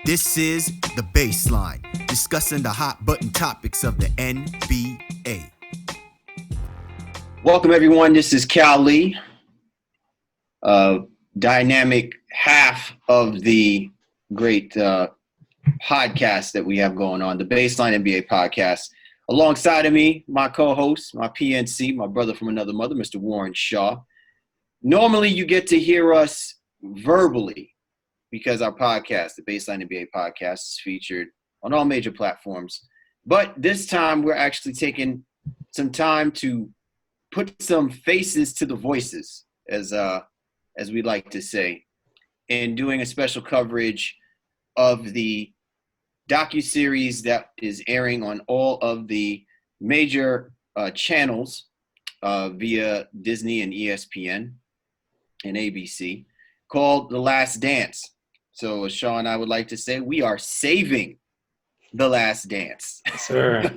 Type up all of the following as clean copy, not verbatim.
This is The Baseline, discussing the hot button topics of the NBA. Welcome, everyone. This is Cal Lee, dynamic half of the great podcast that we have going on, the Baseline NBA podcast. Alongside of me, my co-host, my PNC, my brother from another mother, Mr. Warren Shaw. Normally, you get to hear us verbally because our podcast, the Baseline NBA podcast, is featured on all major platforms. But this time, we're actually taking some time to put some faces to the voices, as we like to say, and doing a special coverage of the docuseries that is airing on all of the major channels via Disney and ESPN and ABC, called The Last Dance. So as Shaw and I would like to say, we are saving The Last Dance. Yes, sir.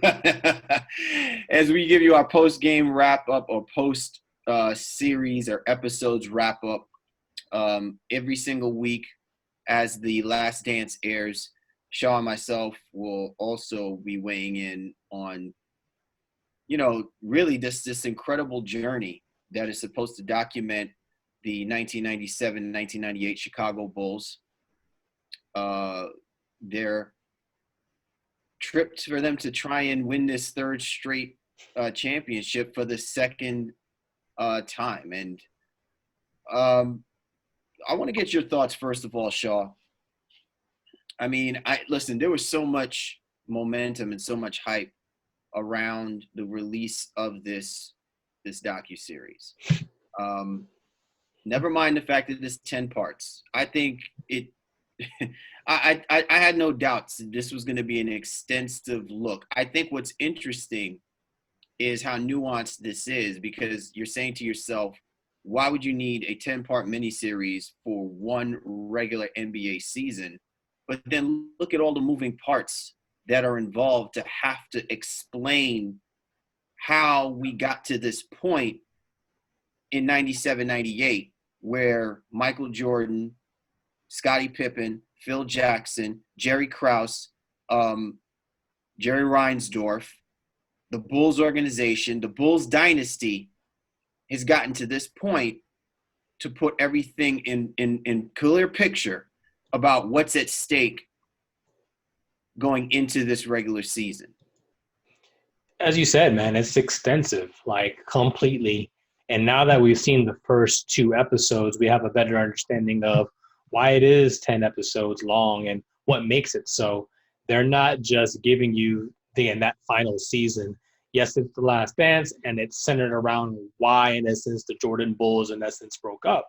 As we give you our post-game wrap-up or post-series or episodes wrap-up every single week as The Last Dance airs, Shaw and myself will also be weighing in on, really this incredible journey that is supposed to document the 1997-1998 Chicago Bulls, their trip for them to try and win this third straight championship for the second time. And I want to get your thoughts first of all, Shaw. I mean, listen, there was so much momentum and so much hype around the release of this docuseries. Never mind the fact that it's 10 parts. I think it I had no doubts this was going to be an extensive look. I think what's interesting is how nuanced this is, because you're saying to yourself, why would you need a 10-part miniseries for one regular NBA season? But then look at all the moving parts that are involved to have to explain how we got to this point in 97-98, where Michael Jordan, Scottie Pippen, Phil Jackson, Jerry Krause, Jerry Reinsdorf, the Bulls organization, the Bulls dynasty has gotten to this point to put everything in clear picture about what's at stake going into this regular season. As you said, man, it's extensive, like completely. And now that we've seen the first two episodes, we have a better understanding of why it is 10 episodes long and what makes it so. They're not just giving you in that final season. Yes, it's The Last Dance, and it's centered around why, in essence, the Jordan Bulls, in essence, broke up.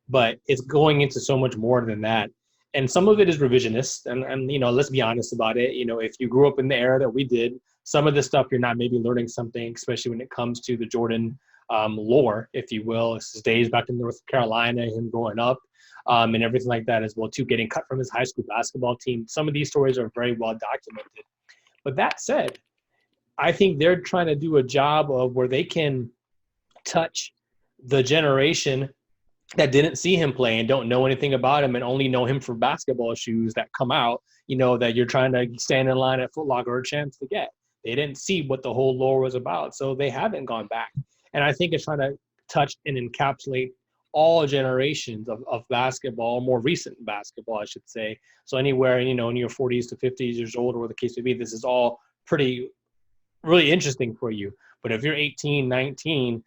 But it's going into so much more than that. And some of it is revisionist. And let's be honest about it. If you grew up in the era that we did, some of this stuff you're not maybe learning something, especially when it comes to the Jordan lore, if you will. It's his days back in North Carolina, him growing up, and everything like that as well, too, getting cut from his high school basketball team. Some of these stories are very well documented. But that said, I think they're trying to do a job of where they can touch the generation that didn't see him play and don't know anything about him and only know him for basketball shoes that come out, that you're trying to stand in line at Foot Locker or Champs to get. They didn't see what the whole lore was about, so they haven't gone back. And I think it's trying to touch and encapsulate all generations of basketball, more recent basketball, I should say. So anywhere, in your 40s to 50s years old, or whatever the case may be, this is all really interesting for you. But if you're 18, 19,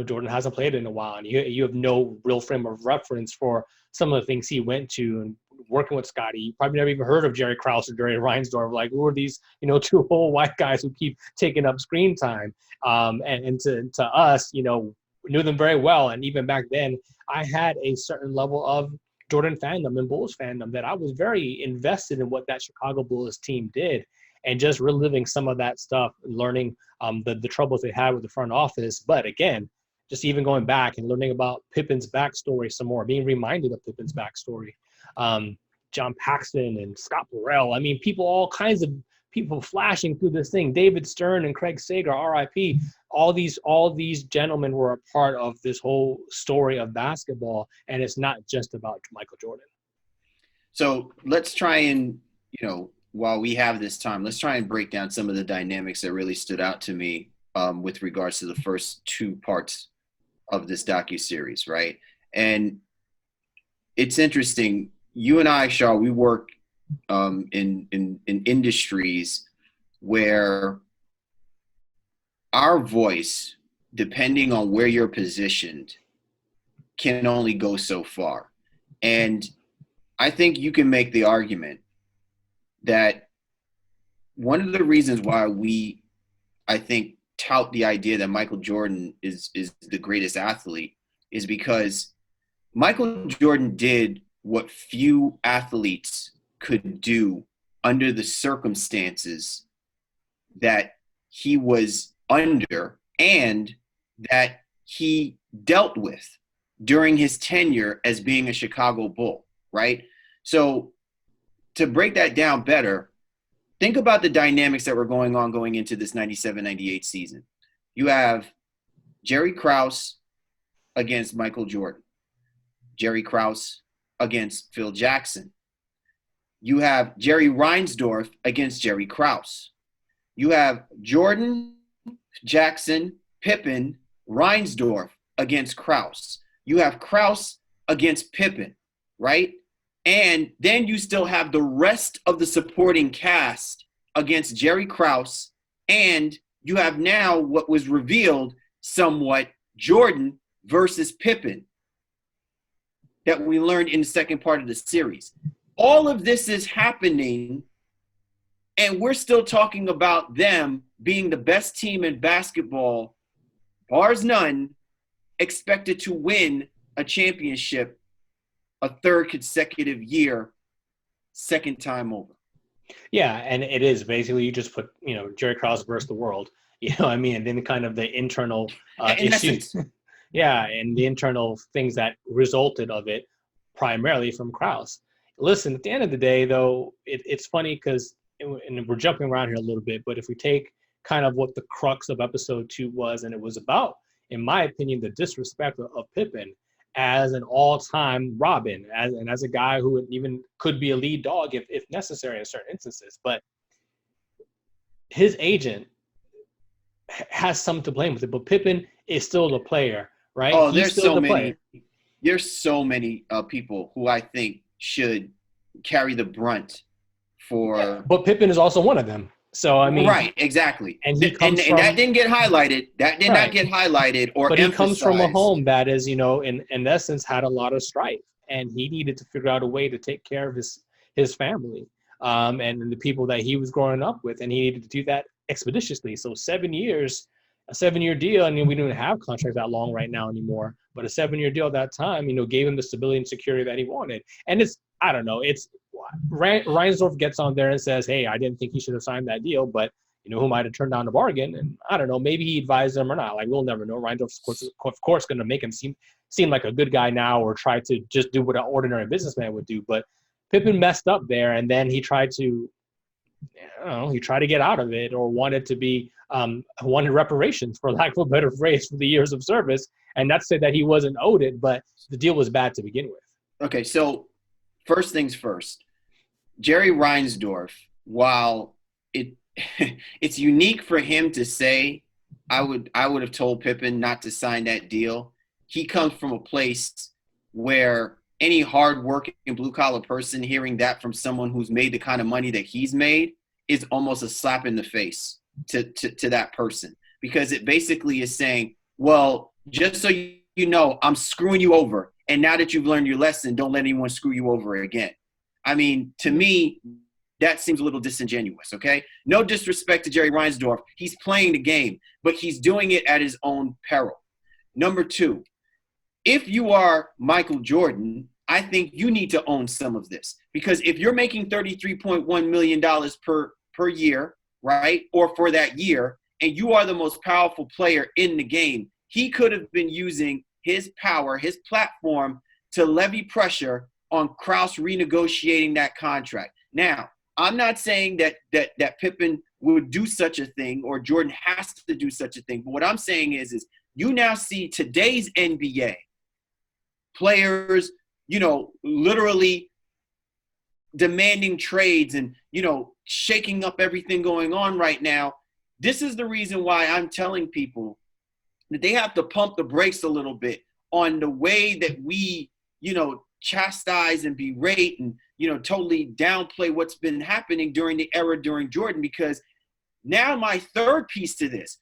Jordan hasn't played in a while, and you have no real frame of reference for some of the things he went to and working with Scottie. You probably never even heard of Jerry Krause or Jerry Reinsdorf. Like, who are these, two old white guys who keep taking up screen time? And to us, knew them very well. And even back then, I had a certain level of Jordan fandom and Bulls fandom that I was very invested in what that Chicago Bulls team did. And just reliving some of that stuff, learning the troubles they had with the front office. But again, just even going back and learning about Pippen's backstory some more, being reminded of Pippen's backstory. John Paxson and Scott Burrell. I mean, all kinds of people flashing through this thing. David Stern and Craig Sager, RIP. All these gentlemen were a part of this whole story of basketball, and it's not just about Michael Jordan. So let's try and, while we have this time, let's try and break down some of the dynamics that really stood out to me with regards to the first two parts of this docuseries, right? And it's interesting. You and I, Shaw, we work in industries where our voice, depending on where you're positioned, can only go so far. And I think you can make the argument that one of the reasons why we, I think, tout the idea that Michael Jordan is the greatest athlete is because Michael Jordan did what few athletes could do under the circumstances that he was under and that he dealt with during his tenure as being a Chicago Bull, right? So to break that down better, think about the dynamics that were going into this 97-98 season. You have Jerry Krause against Michael Jordan, Jerry Krause against Phil Jackson. You have Jerry Reinsdorf against Jerry Krause. You have Jordan, Jackson, Pippen, Reinsdorf against Krause. You have Krause against Pippen, right? And then you still have the rest of the supporting cast against Jerry Krause. And you have now what was revealed somewhat, Jordan versus Pippen, that we learned in the second part of the series. All of this is happening, and we're still talking about them being the best team in basketball, bars none, expected to win a championship a third consecutive year, second time over. Yeah, and it is basically you just put, Jerry Krause versus the world, and then kind of the internal issues. Yeah, and the internal things that resulted of it primarily from Krause. Listen, at the end of the day, though, it's funny because, and we're jumping around here a little bit, but if we take kind of what the crux of episode 2 was, and it was about, in my opinion, the disrespect of Pippen as an all-time Robin, as a guy who even could be a lead dog if necessary in certain instances. But his agent has some to blame with it. But Pippen is still the player, right? Oh, there's so many. There's so many people who I think should carry the brunt for. Yeah, but Pippen is also one of them. So right, exactly, and and that didn't get highlighted. That did not get highlighted or but emphasized. He comes from a home that is, in essence, had a lot of strife, and he needed to figure out a way to take care of his family, and the people that he was growing up with, and he needed to do that expeditiously. So 7 years, a 7-year deal. I mean, we don't have contracts that long right now anymore, but a 7-year deal at that time, gave him the stability and security that he wanted. And I don't know, Reinsdorf gets on there and says, hey, I didn't think he should have signed that deal, but who might have turned down the bargain. And I don't know, maybe he advised him or not. Like, we'll never know. Reinsdorf's of course going to make him seem like a good guy now, or try to just do what an ordinary businessman would do. But Pippen messed up there, and then he tried to get out of it, or wanted reparations, for lack of a better phrase, for the years of service. And not to say that he wasn't owed it, but the deal was bad to begin with. Okay, so first things first, Jerry Reinsdorf, while it's unique for him to say, I would have told Pippen not to sign that deal. He comes from a place where any hard-working blue-collar person hearing that from someone who's made the kind of money that he's made is almost a slap in the face to that person, because it basically is saying, well, just so you know, I'm screwing you over, and now that you've learned your lesson, don't let anyone screw you over again. I mean, to me, that seems a little disingenuous, okay? No disrespect to Jerry Reinsdorf. He's playing the game, but he's doing it at his own peril. Number two, if you are Michael Jordan, I think you need to own some of this, because if you're making $33.1 million per year, right, or for that year, and you are the most powerful player in the game, he could have been using his power, his platform, to levy pressure on Krause renegotiating that contract. Now, I'm not saying that Pippen would do such a thing, or Jordan has to do such a thing. But what I'm saying is you now see today's NBA players, literally demanding trades and, shaking up everything going on right now. This is the reason why I'm telling people that they have to pump the brakes a little bit on the way that we, chastise and berate and, totally downplay what's been happening during Jordan, because now my third piece to this,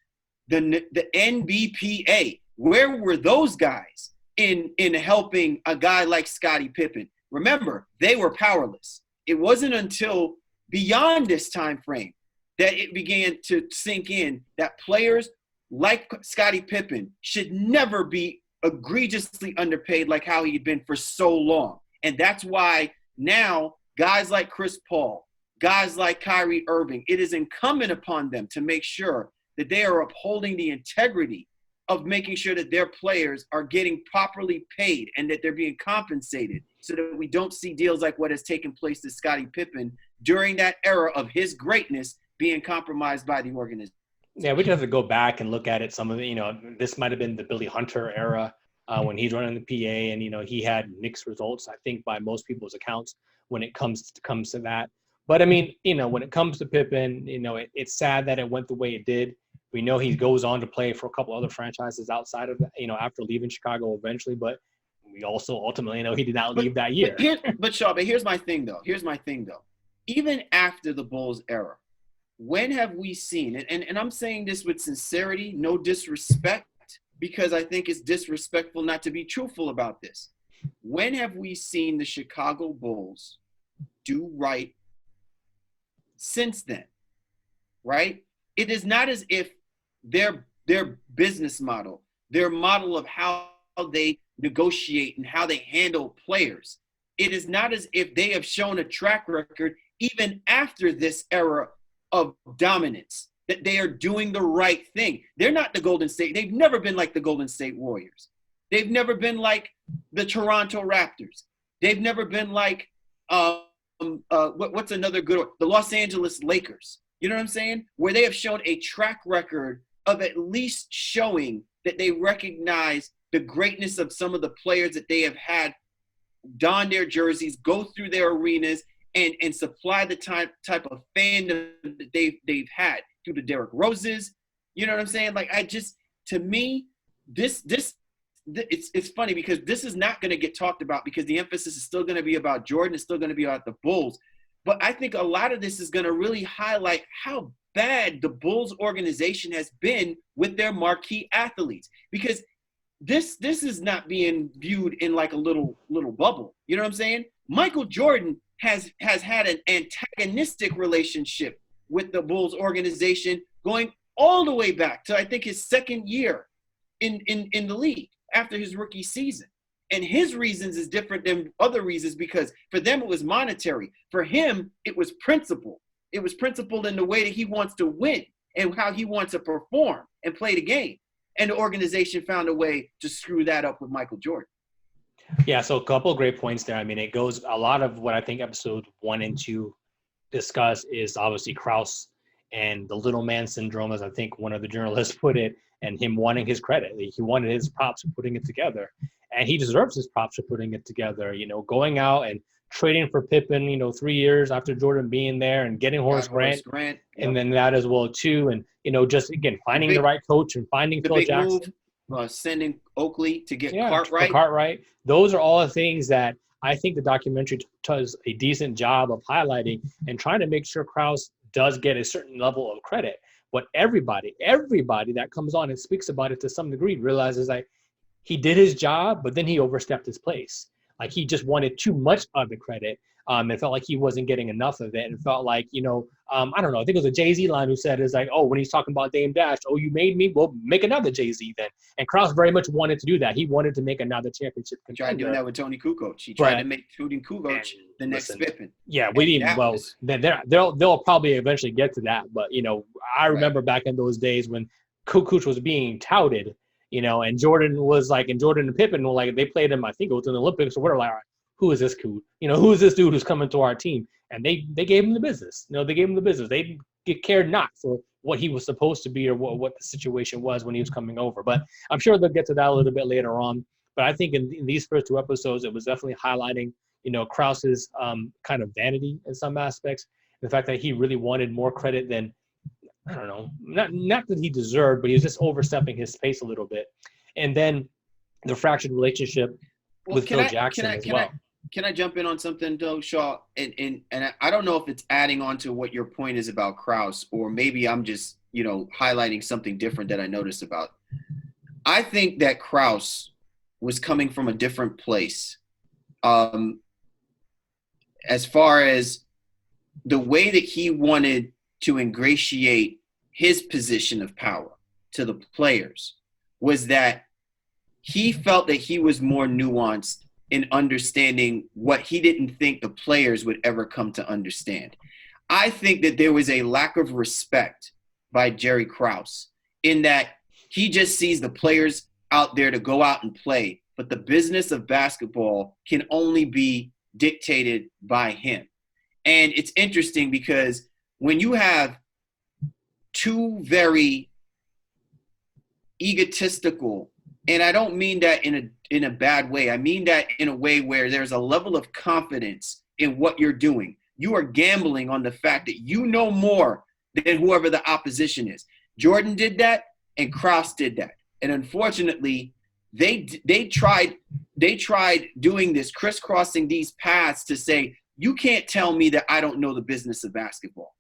the NBPA, where were those guys in helping a guy like Scottie Pippen? Remember, they were powerless. It wasn't until beyond this time frame that it began to sink in that players like Scottie Pippen should never be egregiously underpaid like how he'd been for so long. And that's why now guys like Chris Paul, guys like Kyrie Irving, it is incumbent upon them to make sure that they are upholding the integrity of making sure that their players are getting properly paid and that they're being compensated, so that we don't see deals like what has taken place to Scottie Pippen during that era of his greatness being compromised by the organization. Yeah, we just have to go back and look at it. Some of it, this might have been the Billy Hunter era when he's running the PA, and he had mixed results, I think, by most people's accounts when it comes to that. But I mean, when it comes to Pippen, it's sad that it went the way it did. We know he goes on to play for a couple other franchises outside of that, after leaving Chicago eventually. But we also ultimately know he did not leave that year. But here's my thing though. Even after the Bulls era, when have we seen it? And I'm saying this with sincerity, no disrespect, because I think it's disrespectful not to be truthful about this. When have we seen the Chicago Bulls do right since then? Right? It is not as if their business model, their model of how they negotiate and how they handle players, it is not as if they have shown a track record even after this era of dominance, that they are doing the right thing. They're not the Golden State. They've never been like the Golden State Warriors. They've never been like the Toronto Raptors. They've never been like what's another good one? The Los Angeles Lakers. You know what I'm saying? Where they have shown a track record of at least showing that they recognize the greatness of some of the players that they have had don their jerseys, go through their arenas, and supply the type of fandom that they've had through the Derrick Roses. You know what I'm saying? Like, to me, it's funny because this is not going to get talked about because the emphasis is still going to be about Jordan. It's still going to be about the Bulls. But I think a lot of this is going to really highlight how bad the Bulls organization has been with their marquee athletes, because this is not being viewed in like a little bubble. You know what I'm saying? Michael Jordan has had an antagonistic relationship with the Bulls organization going all the way back to, I think, his second year in the league after his rookie season. And his reasons is different than other reasons, because for them it was monetary. For him, it was principle. It was principled in the way that he wants to win and how he wants to perform and play the game. And the organization found a way to screw that up with Michael Jordan. Yeah, so a couple of great points there. I mean, it goes a lot of what I think episode 1 and 2 discuss is obviously Krause and the little man syndrome, as I think one of the journalists put it, and him wanting his credit. He wanted his props for putting it together, and he deserves his props for putting it together. Going out and trading for Pippen, 3 years after Jordan being there, and getting Horace Grant, yep. And then that as well too, and just again finding the right coach and finding Phil Jackson. Sending Oakley to get Cartwright. Those are all the things that I think the documentary does a decent job of highlighting and trying to make sure Krause does get a certain level of credit. But everybody that comes on and speaks about it to some degree realizes that he did his job, but then he overstepped his place. Like, he just wanted too much of the credit. It felt like he wasn't getting enough of it. And felt like, I don't know, I think it was a Jay-Z line who said, is like, oh, when he's talking about Dame Dash, oh, you made me? Well, make another Jay-Z then. And Krause very much wanted to do that. He wanted to make another championship contender. He tried doing that with Tony Kukoc. He tried to make Tony Kukoc the next Pippen. Yeah, we didn't. Well, then they'll probably eventually get to that. But, I remember back in those days when Kukoc was being touted, and Jordan was like, and Jordan and Pippen were like, they played him, I think it was in the Olympics or whatever, like, all right, who is this dude? Who is this dude who's coming to our team? And they gave him the business. They gave him the business. They cared not for what he was supposed to be or what the situation was when he was coming over. But I'm sure they'll get to that a little bit later on. But I think in these first 2 episodes, it was definitely highlighting, Krause's kind of vanity in some aspects, the fact that he really wanted more credit than, I don't know, not that he deserved, but he was just overstepping his space a little bit. And then the fractured relationship with Phil Jackson as well. Can I jump in on something, though, Shaw? And I don't know if it's adding on to what your point is about Krause, or maybe I'm just, highlighting something different that I noticed about. I think that Krause was coming from a different place. As far as the way that he wanted to ingratiate his position of power to the players was that he felt that he was more nuanced in understanding what he didn't think the players would ever come to understand. I think that there was a lack of respect by Jerry Krause in that he just sees the players out there to go out and play, but the business of basketball can only be dictated by him. And it's interesting because when you have two very egotistical, and I don't mean that in a bad way. I mean that in a way where there's a level of confidence in what you're doing. You are gambling on the fact that you know more than whoever the opposition is. Jordan did that, and Krause did that. And unfortunately, they tried doing this, crisscrossing these paths to say, you can't tell me that I don't know the business of basketball,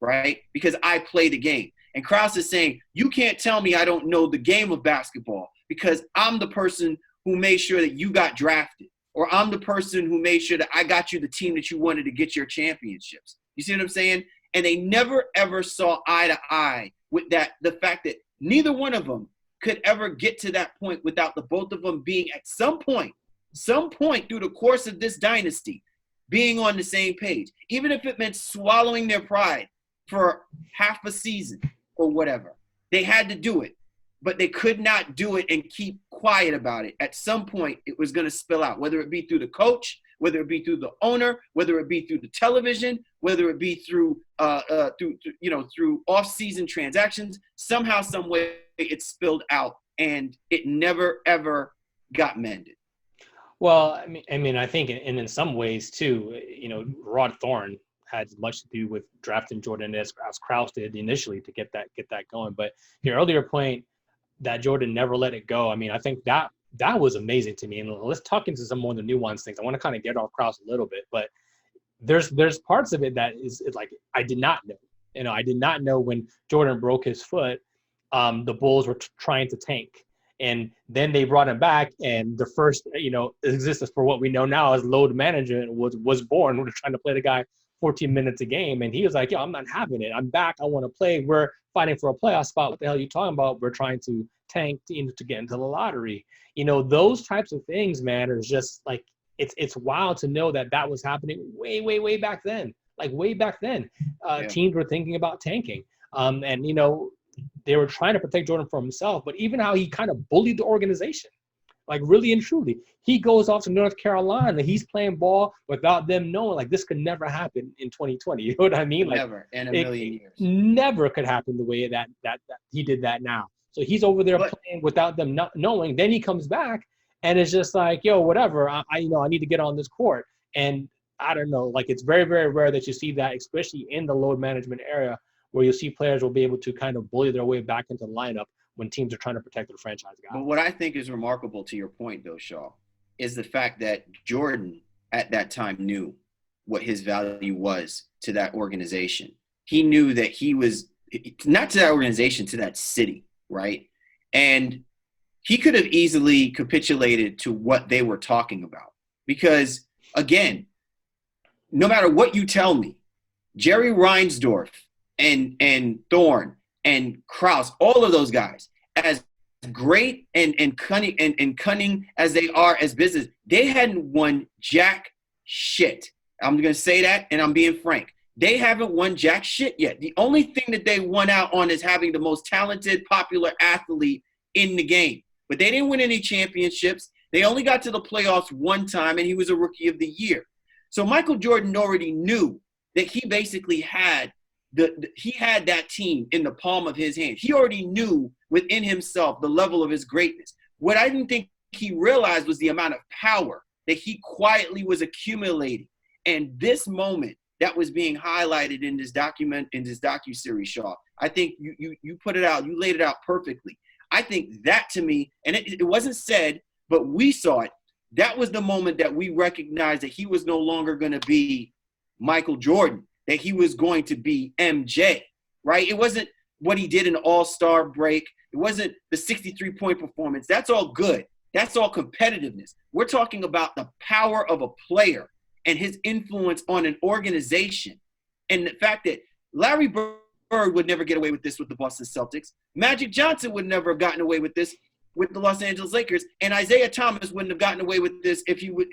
right? Because I play the game. And Krause is saying, you can't tell me I don't know the game of basketball because I'm the person who made sure that you got drafted, or I'm the person who made sure that I got you the team that you wanted to get your championships. You see what I'm saying? And they never, ever saw eye to eye with that, the fact that neither one of them could ever get to that point without the both of them being at some point through the course of this dynasty, being on the same page, even if it meant swallowing their pride for half a season or whatever. They had to do it, but they could not do it and keep quiet about it. At some point, it was going to spill out, whether it be through the coach, whether it be through the owner, whether it be through the television, whether it be through off-season transactions. Somehow, some way, it spilled out, and it never ever got mended. Well, I mean, I think, and in some ways too, Rod Thorne had much to do with drafting Jordan as Krause did initially to get that going. But your earlier point that Jordan never let it go, I mean, I think that was amazing to me. And let's talk into some more of the nuanced things. I want to kind of get off Krause a little bit, but there's parts of it that is like I did not know. I did not know when Jordan broke his foot, the Bulls were trying to tank. And then they brought him back, and the first, existence for what we know now as load management was born. We're trying to play the guy 14 minutes a game, and he was like, yo, I'm not having it. I'm back. I want to play. We're fighting for a playoff spot. What the hell are you talking about? We're trying to tank to get into the lottery. Those types of things, man, are just like, it's wild to know that was happening way back then. Like way back then, teams were thinking about tanking. And they were trying to protect Jordan from himself, but even how he kind of bullied the organization, like really and truly. He goes off to North Carolina. He's playing ball without them knowing, like, this could never happen in 2020. You know what I mean? Like, never in a million years. Never could happen the way that he did that now. So he's over there playing without them not knowing. Then he comes back and it's just like, yo, whatever. I need to get on this court. And I don't know, like, it's very, very rare that you see that, especially in the load management area, where you'll see players will be able to kind of bully their way back into the lineup when teams are trying to protect their franchise guys. But what I think is remarkable to your point, though, Shaw, is the fact that Jordan at that time knew what his value was to that organization. He knew that he was – not to that organization, to that city, right? And he could have easily capitulated to what they were talking about because, again, no matter what you tell me, Jerry Reinsdorf and Thorne and Krause, all of those guys, as great and cunning as they are as business, they hadn't won jack shit. I'm going to say that, and I'm being frank. They haven't won jack shit yet. The only thing that they won out on is having the most talented, popular athlete in the game. But they didn't win any championships. They only got to the playoffs one time, and he was a rookie of the year. So Michael Jordan already knew that he basically had he had that team in the palm of his hand. He already knew within himself the level of his greatness. What I didn't think he realized was the amount of power that he quietly was accumulating. And this moment that was being highlighted in this docuseries, Shaw, I think you put it out, you laid it out perfectly. I think that, to me, and it wasn't said, but we saw it. That was the moment that we recognized that he was no longer going to be Michael Jordan, that he was going to be MJ, right? It wasn't what he did in the All-Star break. It wasn't the 63-point performance. That's all good. That's all competitiveness. We're talking about the power of a player and his influence on an organization. And the fact that Larry Bird would never get away with this with the Boston Celtics. Magic Johnson would never have gotten away with this with the Los Angeles Lakers. And Isaiah Thomas wouldn't have gotten away with this if he would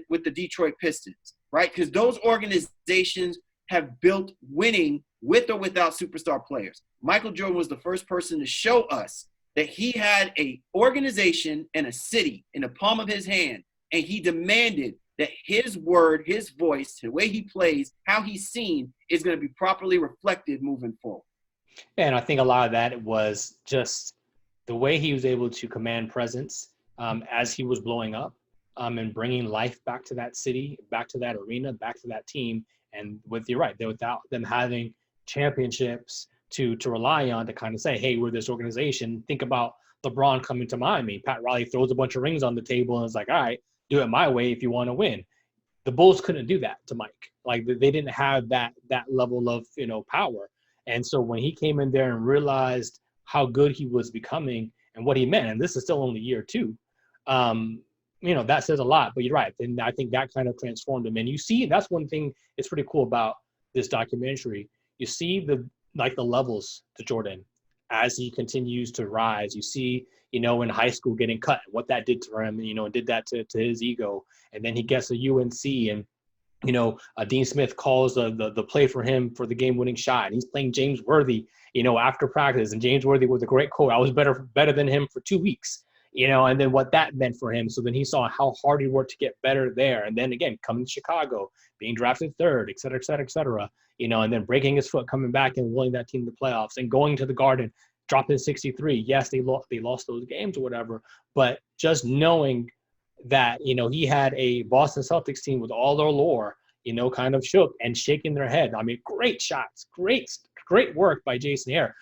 with the Detroit Pistons, right? Because those organizations have built winning with or without superstar players. Michael Jordan was the first person to show us that he had an organization and a city in the palm of his hand, and he demanded that his word, his voice, the way he plays, how he's seen, is going to be properly reflected moving forward. And I think a lot of that was just the way he was able to command presence as he was blowing up and bringing life back to that city, back to that arena, back to that team. And you're right, without them having championships to rely on to kind of say, hey, we're this organization. Think about LeBron coming to Miami. Pat Riley throws a bunch of rings on the table and is like, all right, do it my way if you want to win. The Bulls couldn't do that to Mike. Like, they didn't have that level of, power. And so when he came in there and realized how good he was becoming and what he meant, and this is still only year 2, that says a lot. But you're right. And I think that kind of transformed him. And you see, that's one thing that's pretty cool about this documentary. You see the levels to Jordan as he continues to rise. You see, in high school getting cut, what that did to him, did that to his ego. And then he gets a UNC and, Dean Smith calls the play for him for the game-winning shot. And he's playing James Worthy, after practice. And James Worthy was a great quote. I was better than him for 2 weeks, and then what that meant for him. So then he saw how hard he worked to get better there. And then again, coming to Chicago, being drafted 3rd, et cetera, et cetera, et cetera, and then breaking his foot, coming back and winning that team in the playoffs and going to the Garden, dropping 63. Yes, they lost those games or whatever, but just knowing that, he had a Boston Celtics team with all their lore, kind of shook and shaking their head. I mean, great shots, great work by Jason Hare.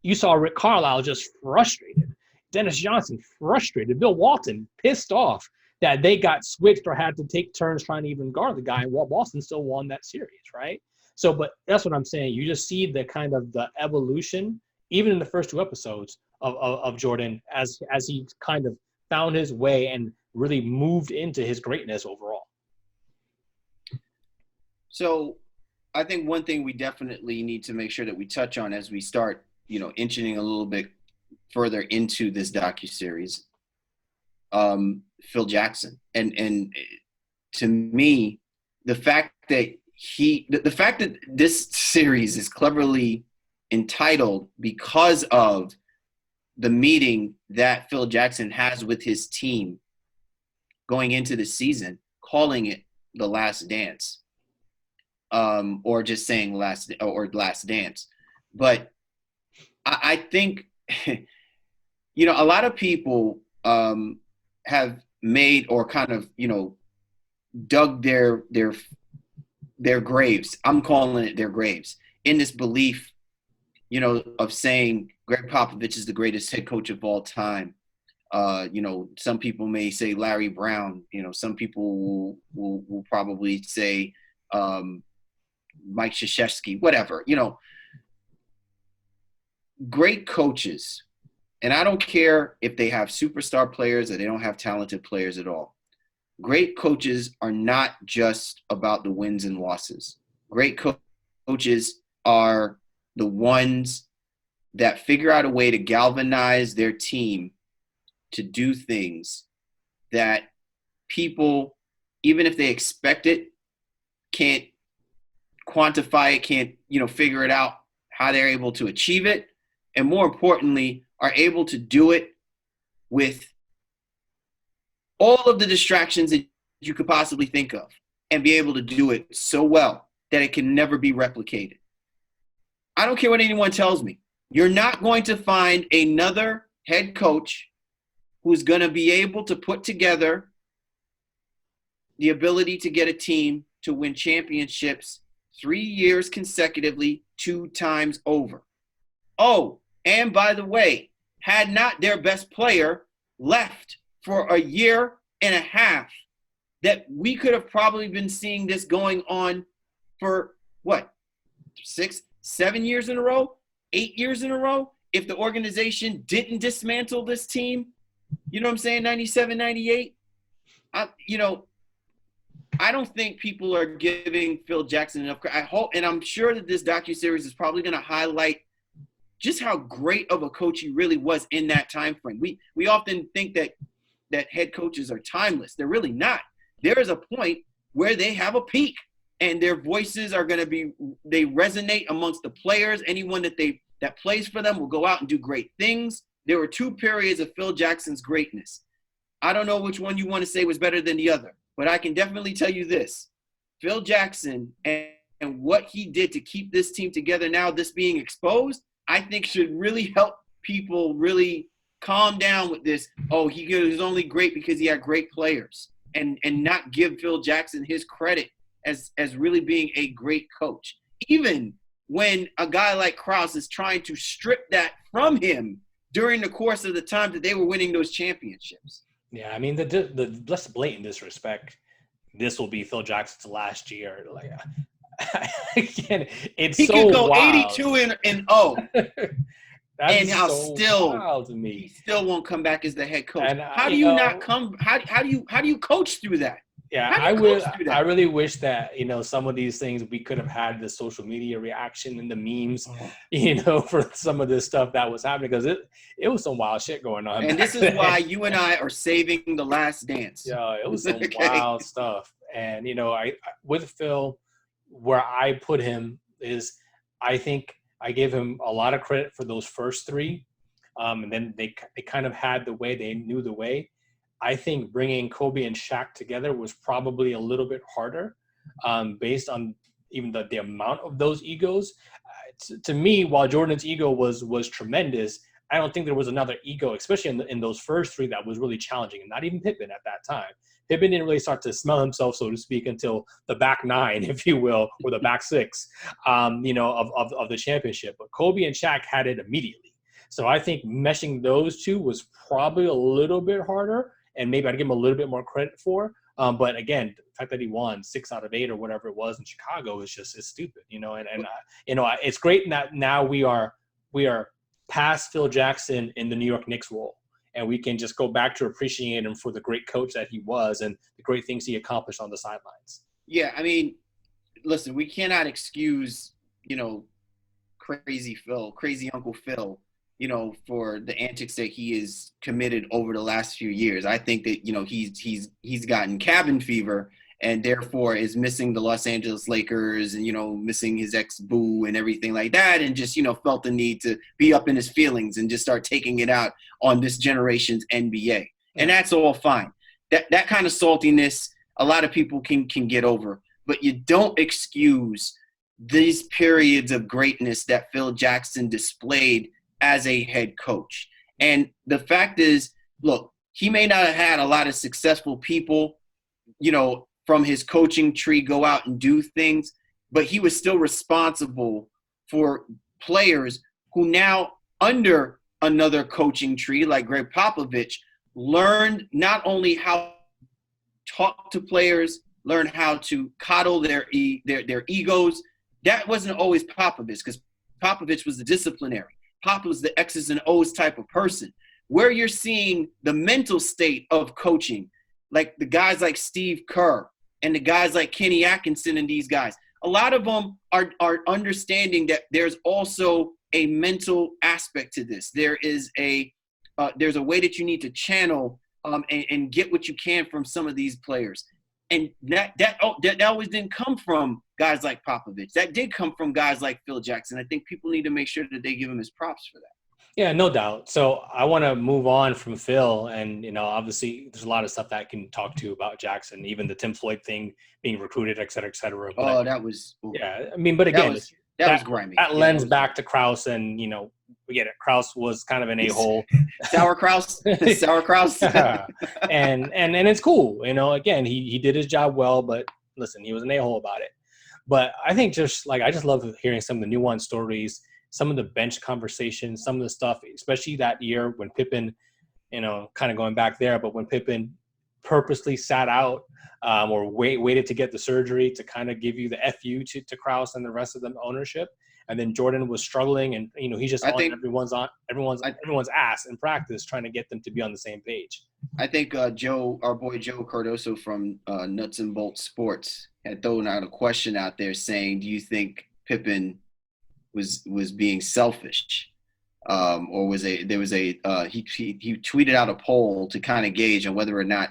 You saw Rick Carlisle just frustrated. Dennis Johnson frustrated. Bill Walton pissed off that they got switched or had to take turns trying to even guard the guy, while Boston still won that series, right? So, but that's what I'm saying. You just see the kind of the evolution, even in the first 2 episodes of Jordan, as he kind of found his way and really moved into his greatness overall. So I think one thing we definitely need to make sure that we touch on as we start, inching a little bit further into this docuseries, Phil Jackson. And to me, the fact that this series is cleverly entitled because of the meeting that Phil Jackson has with his team going into the season, calling it The Last Dance, or just saying Last Dance. But I think, a lot of people have made or kind of, dug their graves. I'm calling it their graves in this belief, of saying Greg Popovich is the greatest head coach of all time. Some people may say Larry Brown. Some people will probably say Mike Krzyzewski, whatever. Great coaches, and I don't care if they have superstar players or they don't have talented players at all. Great coaches are not just about the wins and losses. Great coaches are the ones that figure out a way to galvanize their team to do things that people, even if they expect it, can't quantify it, can't, figure it out how they're able to achieve it. And more importantly, are able to do it with all of the distractions that you could possibly think of and be able to do it so well that it can never be replicated. I don't care what anyone tells me. You're not going to find another head coach who's going to be able to put together the ability to get a team to win championships 3 years consecutively, 2 times over. Oh, and by the way, had not their best player left for a year and a half, that we could have probably been seeing this going on for what, 6, 7 years in a row, 8 years in a row, if the organization didn't dismantle this team. You know what I'm saying? 97, 98. I don't think people are giving Phil Jackson enough credit. I hope, and I'm sure that this docuseries is probably going to highlight just how great of a coach he really was in that time frame. We often think that head coaches are timeless. They're really not. There is a point where they have a peak, and their voices are going to be, they resonate amongst the players. Anyone that plays for them will go out and do great things. There were 2 periods of Phil Jackson's greatness. I don't know which one you want to say was better than the other, but I can definitely tell you this. Phil Jackson and what he did to keep this team together now, this being exposed, I think should really help people really calm down with this. Oh, he was only great because he had great players, and not give Phil Jackson his credit as really being a great coach. Even when a guy like Krause is trying to strip that from him during the course of the time that they were winning those championships. Yeah, I mean, the less blatant disrespect, this will be Phil Jackson's last year. Like, again, it's he so could go wild. 82 and 0. And how so still wild to me. He still won't come back as the head coach. And, how do you not come? How do you coach through that? Yeah, I really wish that, some of these things we could have had the social media reaction and the memes, for some of this stuff that was happening, because it was some wild shit going on. And this is why you and I are saving The Last Dance. Yeah, it was some wild stuff. And, I with Phil, where I put him is, I think I gave him a lot of credit for those first 3. And then they kind of had the way, they knew the way. I think bringing Kobe and Shaq together was probably a little bit harder, based on even the amount of those egos. To me, while Jordan's ego was tremendous, I don't think there was another ego, especially in those first 3, that was really challenging. And not even Pippen at that time. Pippen didn't really start to smell himself, so to speak, until the back 9, if you will, or the back 6, of the championship. But Kobe and Shaq had it immediately. So I think meshing those 2 was probably a little bit harder. And maybe I'd give him a little bit more credit for. But again, the fact that he won 6 out of 8 or whatever it was in Chicago is just stupid, it's great that now we are past Phil Jackson in the New York Knicks role, and we can just go back to appreciating him for the great coach that he was and the great things he accomplished on the sidelines. Yeah, I mean, listen, we cannot excuse, crazy Uncle Phil, for the antics that he has committed over the last few years. I think that, he's gotten cabin fever, and therefore is missing the Los Angeles Lakers and, missing his ex-boo and everything like that, and just, felt the need to be up in his feelings and just start taking it out on this generation's NBA. And that's all fine. That kind of saltiness, a lot of people can get over, but you don't excuse these periods of greatness that Phil Jackson displayed as a head coach. And the fact is, look, he may not have had a lot of successful people, from his coaching tree go out and do things, but he was still responsible for players who now, under another coaching tree like Greg Popovich, learned not only how to talk to players, learn how to coddle their egos. That wasn't always Popovich, because Popovich was the disciplinary. Pop was the X's and O's type of person. Where you're seeing the mental state of coaching, like the guys like Steve Kerr and the guys like Kenny Atkinson and these guys, a lot of them are understanding that there's also a mental aspect to this. There's a way that you need to channel and get what you can from some of these players. And that always didn't come from guys like Popovich. That did come from guys like Phil Jackson. I think people need to make sure that they give him his props for that. Yeah, no doubt. So I want to move on from Phil, and obviously there's a lot of stuff that I can talk to about Jackson, even the Tim Floyd thing, being recruited, et cetera, et cetera. But, that was yeah. I mean, but again, that was grimy. That lends back to Krause and we get it. Krause was kind of an a-hole. Sour Krause. Sour Krause. and it's cool. Again, he did his job well, but listen, he was an a-hole about it. But I think I just love hearing some of the nuanced stories, some of the bench conversations, some of the stuff, especially that year when Pippen, kind of going back there, but when Pippen purposely sat out or waited to get the surgery to kind of give you the FU to Krause and the rest of the ownership. And then Jordan was struggling, and he's just everyone's ass in practice, trying to get them to be on the same page. I think our boy Joe Cardoso from Nuts and Bolts Sports had thrown out a question out there saying, "Do you think Pippen was being selfish, or was he tweeted out a poll to kind of gauge on whether or not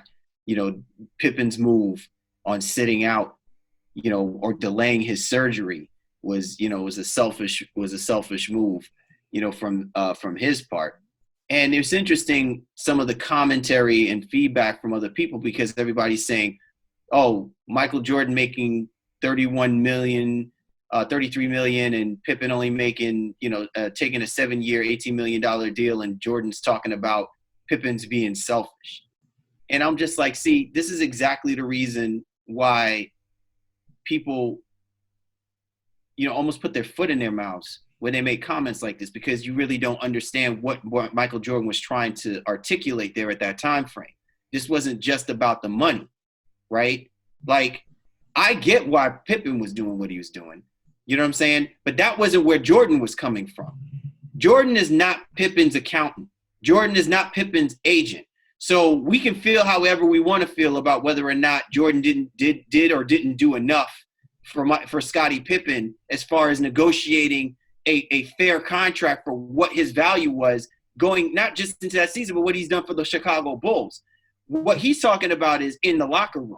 Pippen's move on sitting out, or delaying his surgery." was a selfish move, from his part. And it's interesting, some of the commentary and feedback from other people, because everybody's saying, oh, Michael Jordan making 33 million, and Pippen only making, taking a 7-year, $18 million deal, and Jordan's talking about Pippen's being selfish. And I'm just like, see, this is exactly the reason why people almost put their foot in their mouths when they make comments like this, because you really don't understand what Michael Jordan was trying to articulate there at that time frame. This wasn't just about the money, right? Like, I get why Pippen was doing what he was doing. You know what I'm saying? But that wasn't where Jordan was coming from. Jordan is not Pippen's accountant. Jordan is not Pippen's agent. So we can feel however we want to feel about whether or not Jordan did or didn't do enough for Scottie Pippen as far as negotiating a fair contract for what his value was going not just into that season, but what he's done for the Chicago Bulls. What he's talking about is in the locker room.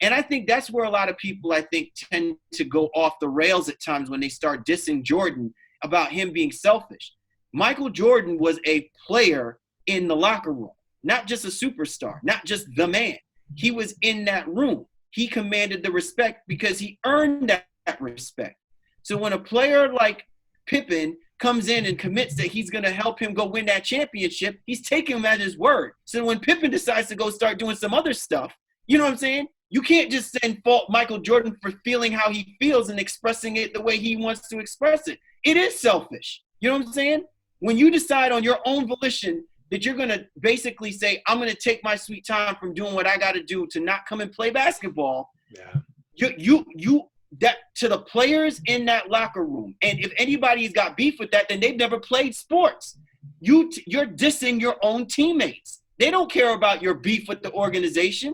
And I think that's where a lot of people, I think, tend to go off the rails at times when they start dissing Jordan about him being selfish. Michael Jordan was a player in the locker room, not just a superstar, not just the man. He was in that room. He commanded the respect because he earned that respect. So when a player like Pippen comes in and commits that he's going to help him go win that championship, he's taking him at his word. So when Pippen decides to go start doing some other stuff, you know what I'm saying? You can't just then fault Michael Jordan for feeling how he feels and expressing it the way he wants to express it. It is selfish. You know what I'm saying? When you decide on your own volition that you're going to basically say, I'm going to take my sweet time from doing what I got to do to not come and play basketball. Yeah. You that to the players in that locker room. And if anybody's got beef with that, then they've never played sports. You're dissing your own teammates. They don't care about your beef with the organization.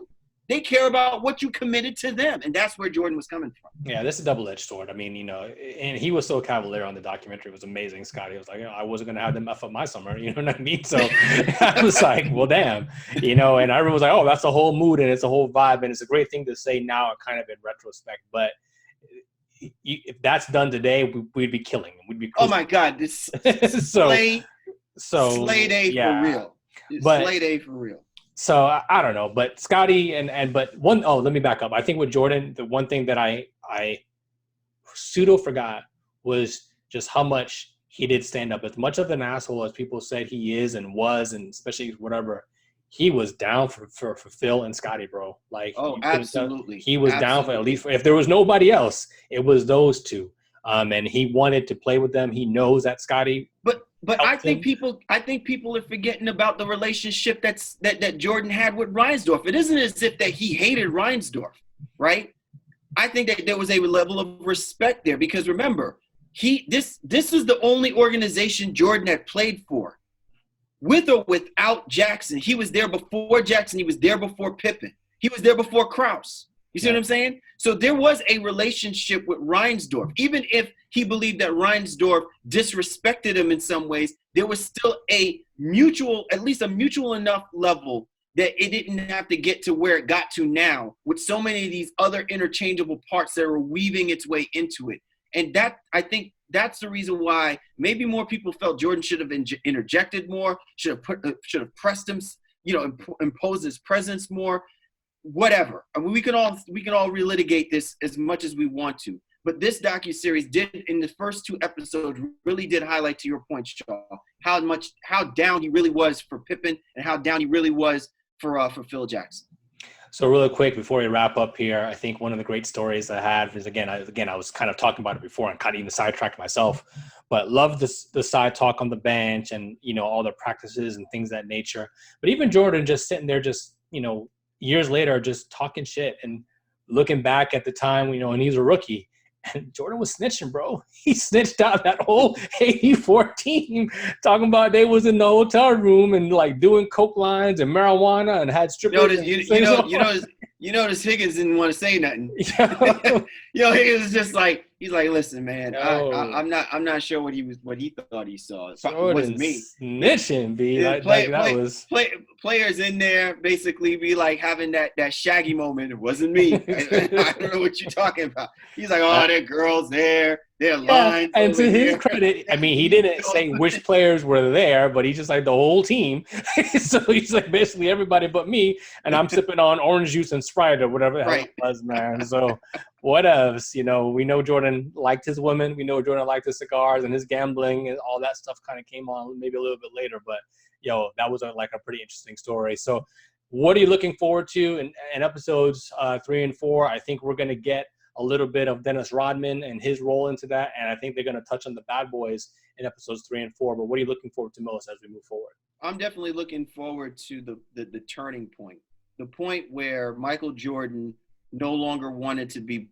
They care about what you committed to them. And that's where Jordan was coming from. Yeah, this is a double-edged sword. I mean, and he was so cavalier on the documentary. It was amazing, Scotty. Was like, I wasn't going to have them F up my summer. You know what I mean? So I was like, well, damn. And everyone was like, oh, that's a whole mood and it's a whole vibe. And it's a great thing to say now kind of in retrospect. But if that's done today, we'd be killing them. We'd be cruising. Oh, my God. This Slay Day for real. Slay Day for real. So I don't know, but Scotty let me back up. I think with Jordan, the one thing that I pseudo forgot was just how much he did stand up. As much of an asshole as people said he is and was, and especially whatever, he was down for Phil and Scotty, bro. Like, absolutely, he was down for at least if there was nobody else, it was those two. And he wanted to play with them. He knows that Scotty. But I think people are forgetting about the relationship that Jordan had with Reinsdorf. It isn't as if that he hated Reinsdorf, right? I think that there was a level of respect there because remember, this is the only organization Jordan had played for, with or without Jackson. He was there before Jackson. He was there before Pippen. He was there before Krause. You see what I'm saying? So there was a relationship with Reinsdorf. Even if he believed that Reinsdorf disrespected him in some ways, there was still at least a mutual enough level that it didn't have to get to where it got to now with so many of these other interchangeable parts that were weaving its way into it. And I think that's the reason why maybe more people felt Jordan should have interjected more, should have pressed him, imposed his presence more. Whatever. I mean, we can all relitigate this as much as we want to. But this docuseries did, in the first 2 episodes, really did highlight, to your point, Shaw, how down he really was for Pippen and how down he really was for Phil Jackson. So really quick before we wrap up here, I think one of the great stories I had is I was kind of talking about it before and kind of even sidetracked myself, but love the side talk on the bench and all the practices and things of that nature. But even Jordan just sitting there, just years later, just talking shit and looking back at the time, and he's a rookie. And Jordan was snitching, bro. He snitched out that whole 84 team, talking about they was in the hotel room and like doing coke lines and marijuana and had strippers. You notice Higgins didn't want to say nothing. Higgins was just like, he's like, listen, man, I'm not sure what he thought he saw. It wasn't me. Snitching, B. Players in there basically be like having that Shaggy moment. It wasn't me. I don't know what you're talking about. He's like, oh, there are girls there. There are lines. And to his credit, I mean, he didn't say which players were there, but he's just like the whole team. So he's like basically everybody but me, and I'm sipping on orange juice and Sprite or whatever the hell it was, man. So what else? We know Jordan liked his women. We know Jordan liked his cigars and his gambling, and all that stuff kind of came on maybe a little bit later. But, that was a pretty interesting story. So what are you looking forward to in episodes 3 and 4? I think we're going to get a little bit of Dennis Rodman and his role into that, and I think they're going to touch on the bad boys in episodes 3 and 4. But what are you looking forward to most as we move forward? I'm definitely looking forward to the turning point, the point where Michael Jordan no longer wanted to be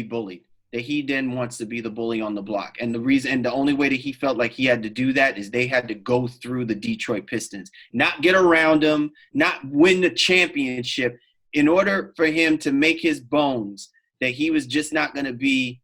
bullied, that he then wants to be the bully on the block. And the only way that he felt like he had to do that is they had to go through the Detroit Pistons, not get around them, not win the championship, in order for him to make his bones, that he was just not going to be,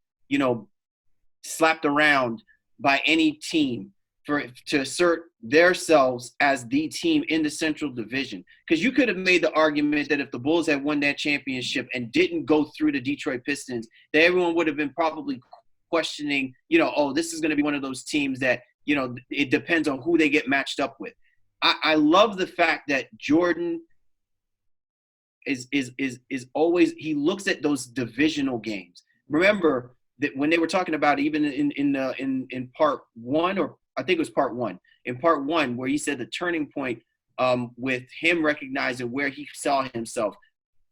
slapped around by any team to assert themselves as the team in the Central Division. Because you could have made the argument that if the Bulls had won that championship and didn't go through the Detroit Pistons, that everyone would have been probably questioning, this is going to be one of those teams that, it depends on who they get matched up with. I love the fact that Jordan is always, he looks at those divisional games. Remember that when they were talking about even in part one, or I think it was part one, in part one, where he said the turning point with him recognizing where he saw himself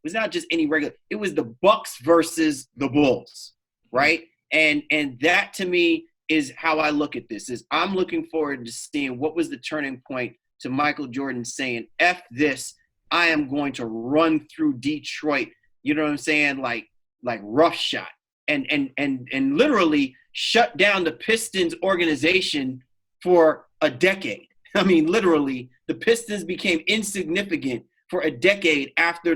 was not just any regular, it was the Bucks versus the Bulls, right? And that to me is how I look at this, is I'm looking forward to seeing what was the turning point to Michael Jordan saying, F this, I am going to run through Detroit, you know what I'm saying, like roughshod, and literally shut down the Pistons organization for a decade. I mean, literally, the Pistons became insignificant for a decade after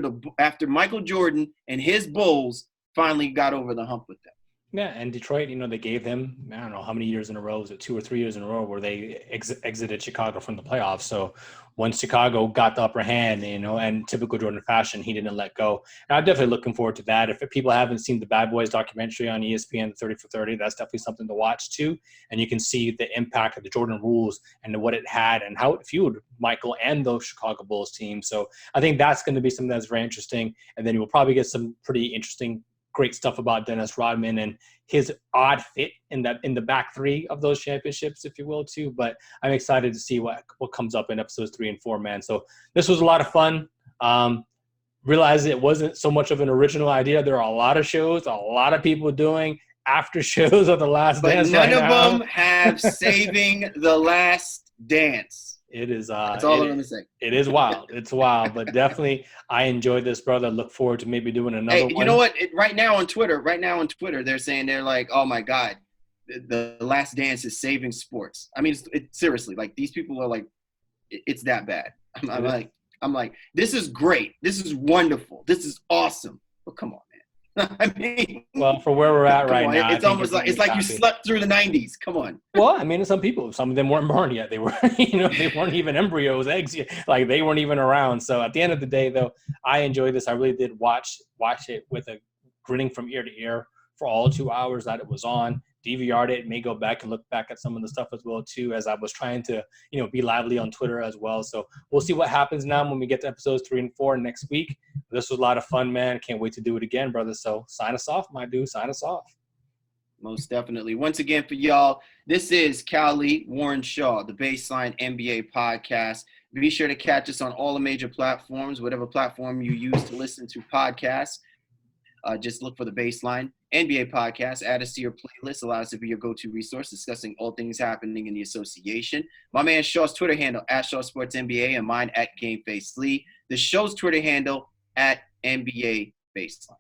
Michael Jordan and his Bulls finally got over the hump with them. Yeah, and Detroit, they gave them, I don't know how many years in a row, was it 2 or 3 years in a row where they exited Chicago from the playoffs. So once Chicago got the upper hand, and typical Jordan fashion, he didn't let go. And I'm definitely looking forward to that. If people haven't seen the Bad Boys documentary on ESPN 30 for 30, that's definitely something to watch too. And you can see the impact of the Jordan rules and what it had and how it fueled Michael and those Chicago Bulls teams. So I think that's going to be something that's very interesting. And then you'll probably get some pretty interesting great stuff about Dennis Rodman and his odd fit in the back three of those championships, if you will, too. But I'm excited to see what comes up in episodes 3 and 4, man. So this was a lot of fun. Realize it wasn't so much of an original idea. There are a lot of shows, a lot of people doing after shows of The Last Dance. But none of them have Saving the Last Dance. It is. That's all I'm going to say. It is wild. It's wild, but definitely I enjoyed this, brother. Look forward to maybe doing another one. You know what? Right now on Twitter, they're saying, they're like, oh my God, the Last Dance is saving sports. I mean, seriously, like these people are like, it's that bad. I'm like, this is great. This is wonderful. This is awesome. But come on, man. I mean, well, for where we're at right now, it's almost like you slept through the 90s. Come on. Well, I mean, some of them weren't born yet. They were, they weren't even embryos, eggs yet. Like they weren't even around. So at the end of the day, though, I enjoyed this. I really did watch it with a grinning from ear to ear for all 2 hours that it was on. DVR'd it, may go back and look back at some of the stuff as well too, as I was trying to, be lively on Twitter as well. So we'll see what happens now when we get to episodes 3 and 4 next week. This was a lot of fun, man. Can't wait to do it again, brother. So sign us off, my dude. Sign us off. Most definitely. Once again, for y'all, this is Cali Warren Shaw, the Baseline NBA podcast. Be sure to catch us on all the major platforms, whatever platform you use to listen to podcasts. Just look for the Baseline NBA podcast. Add us to your playlist. Allow us to be your go-to resource discussing all things happening in the association. My man Shaw's Twitter handle at Shaw Sports NBA and mine at GameFaceLee. The show's Twitter handle at NBA Baseline.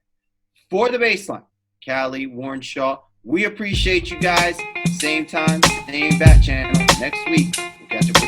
For the Baseline, Cali Warren Shaw. We appreciate you guys. Same time, same bat channel next week. We'll catch you.